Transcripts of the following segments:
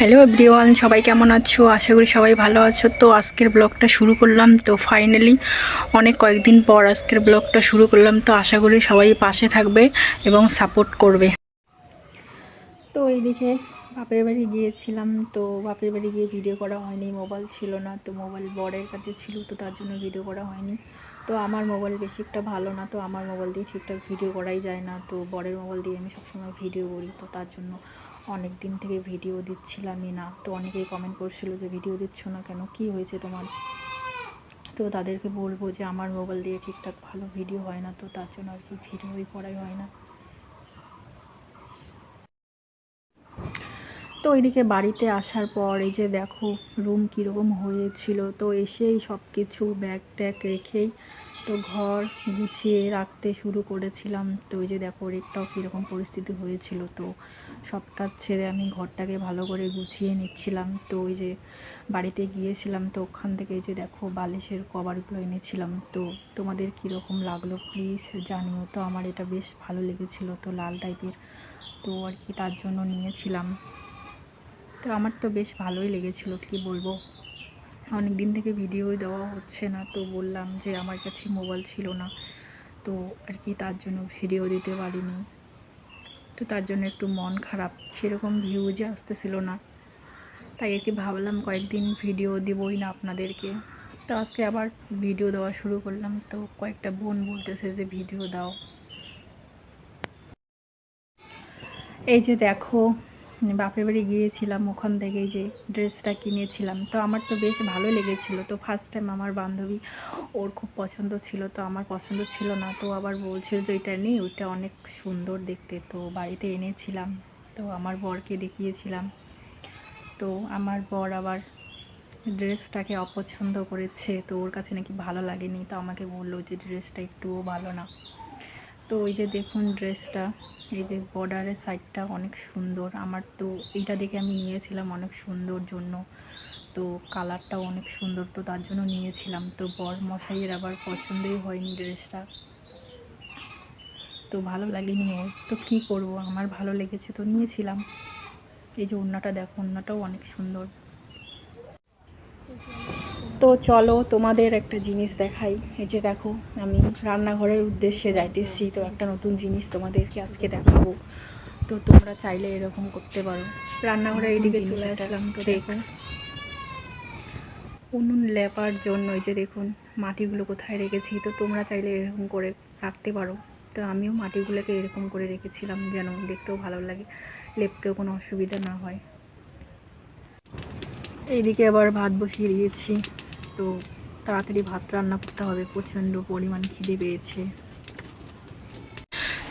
Hello everyone, সবাই কেমন আছো? আশা করি সবাই ভালো আছো। তো আজকের ব্লগটা শুরু করলাম। তো ফাইনালি অনেক কয়েকদিন পর আজকের ব্লগটা শুরু করলাম। তো আশা করি সবাই পাশে থাকবে এবং সাপোর্ট করবে। তো এইদিকে বাপের বাড়ি গিয়েছিলাম। তো বাপের বাড়ি গিয়ে ভিডিও করা হয়নি, মোবাইল ছিল না। তো মোবাইল বরের কাছে ছিল, তো তার জন্য ভিডিও করা হয়নি। তো আমার মোবাইল বেশি একটা ভালো না, তো আমার মোবাইল দিয়ে ঠিকঠাক ভিডিও করাই যায় না। তো বরের মোবাইল দিয়ে আমি সবসময় ভিডিও করি, তো তার জন্য অনেক দিন থেকে ভিডিও দিচ্ছিলামই না। তো অনেকেই কমেন্ট করছিল যে ভিডিও দিচ্ছ না কেন, কি হয়েছে তোমার? তো তাদেরকে বলবো যে আমার মোবাইল দিয়ে ঠিকঠাক ভালো ভিডিও হয় না, তো তার জন্য আর কি ভিডিওই করাই হয় না। তো ওইদিকে বাড়িতে আসার পর এই যে দেখো রুম কীরকম হয়েছিল। তো এসেই সব কিছু ব্যাগ ট্যাগ রেখেই তো ঘর গুছিয়ে রাখতে শুরু করেছিলাম। তো ওই যে দেখো একটাও কীরকম পরিস্থিতি হয়েছিল। তো সব কাজ ছেড়ে আমি ঘরটাকে ভালো করে গুছিয়ে নিচ্ছিলাম। তো ওই যে বাড়িতে গিয়েছিলাম, তো ওখান থেকে এই যে দেখো বালিশের কভারগুলো এনেছিলাম। তো তোমাদের কীরকম লাগলো প্লিজ জানিও। তো আমার এটা বেশ ভালো লেগেছিলো, তো লাল টাইপের, তো আর কি তার জন্য নিয়েছিলাম। তো আমার তো বেশ ভালোই লেগেছিলো, কি বলবো। অনেক দিন থেকে ভিডিও দেওয়া হচ্ছে না, তো বললাম যে আমার কাছে মোবাইল ছিল না, তো আর কি তার জন্য ভিডিও দিতে পারিনি। তো তার জন্য একটু মন খারাপ, সেরকম ভিউজে আসতেছিল না। তাই আর কি ভাবলাম কয়েকদিন ভিডিও দেবই না আপনাদেরকে। তো আজকে আবার ভিডিও দেওয়া শুরু করলাম। তো কয়েকটা বোন বলতেছে যে ভিডিও দাও। এই যে দেখো বাপের বাড়ি গিয়েছিলাম, ওখান থেকে যে ড্রেসটা কিনেছিলাম, তো আমার তো বেশ ভালো লেগেছিলো। তো ফার্স্ট টাইম আমার বান্ধবী, ওর খুব পছন্দ ছিল, তো আমার পছন্দ ছিল না। তো আবার বলছিল যে ওইটা নেই, ওইটা অনেক সুন্দর দেখতে। তো বাড়িতে এনেছিলাম, তো আমার বরকে দেখিয়েছিলাম। তো আমার বর আবার ড্রেসটাকে অপছন্দ করেছে, তো ওর কাছে নাকি ভালো লাগেনি। তো আমাকে বললো যে ড্রেসটা একটুও ভালো না। তো ওই যে দেখুন ড্রেসটা, এই যে বর্ডারের সাইডটা অনেক সুন্দর। আমার তো এইটা দেখে আমি নিয়েছিলাম অনেক সুন্দর জন্য, তো কালারটাও অনেক সুন্দর, তো তার জন্য নিয়েছিলাম। তো বর মশাইয়ের আবার পছন্দই হয়নি ড্রেসটা, তো ভালো লাগেনি ওর। তো কী করব, আমার ভালো লেগেছে তো নিয়েছিলাম। এই যে ওড়নাটা দেখো, ওড়নাটাও অনেক সুন্দর। তো চলো তোমাদের একটা জিনিস দেখাই। এই যে দেখো আমি রান্নাঘরের উদ্দেশ্যে যাইতেছি, তো একটা নতুন জিনিস তোমাদেরকে আজকে দেখাবো। তো তোমরা চাইলে এরকম করতে পারো। রান্নাঘরের এইদিকে চলে আসলাম। তো দেখো উনুন লেপার জন্য এই যে দেখুন মাটিগুলো কোথায় রেখেছি। তো তোমরা চাইলে এরকম করে রাখতে পারো। তো আমিও মাটিগুলোকে এরকম করে রেখেছিলাম যেন দেখতেও ভালো লাগে, লেপতেও কোনো অসুবিধা না হয়। এইদিকে আবার ভাত বসিয়ে দিয়েছি। তো তাড়াতাড়ি ভাত রান্না করতে হবে, প্রচণ্ড পরিমাণ খিদে পেয়েছে।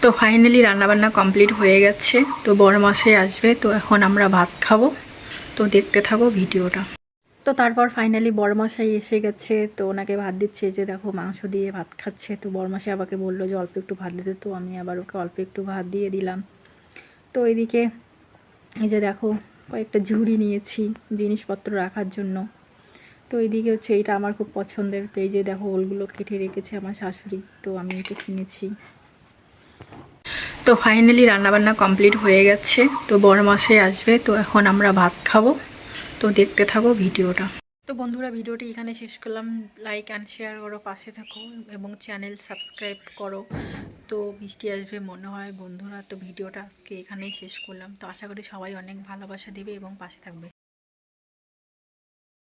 তো ফাইনালি রান্নাবান্না কমপ্লিট হয়ে গেছে। তো বড় মশাই আসবে, তো এখন আমরা ভাত খাবো। তো দেখতে থাকো ভিডিওটা। তো তারপর ফাইনালি বড়মশাই এসে গেছে, তো ওনাকে ভাত দিচ্ছে। যে দেখো মাংস দিয়ে ভাত খাচ্ছে। তো বড়মশাই আমাকে বললো যে অল্প একটু ভাত দিতে, তো আমি আবার ওকে অল্প একটু ভাত দিয়ে দিলাম। তো এদিকে এই যে দেখো কয়েকটা ঝুড়ি নিয়েছি জিনিসপত্র রাখার জন্য। তো এইদিকে হচ্ছে এইটা আমার খুব পছন্দের। তো এই যে দেখো ওলগুলো কেটে রেখেছে আমার শাশুড়ি, তো আমি এটা কিনেছি। তো ফাইনালি রান্নাবান্না কমপ্লিট হয়ে গেছে। তো বড় মশাই আসবে, তো এখন আমরা ভাত খাবো। তো দেখতে থাকো ভিডিওটা। তো বন্ধুরা ভিডিওটি এখানে শেষ করলাম। লাইক অ্যান্ড শেয়ার করো, পাশে থাকো এবং চ্যানেল সাবস্ক্রাইব করো। তো বৃষ্টি আসবে মনে হয় বন্ধুরা। তো ভিডিওটা আজকে এখানেই শেষ করলাম। তো আশা করি সবাই অনেক ভালোবাসা দেবে এবং পাশে থাকবে।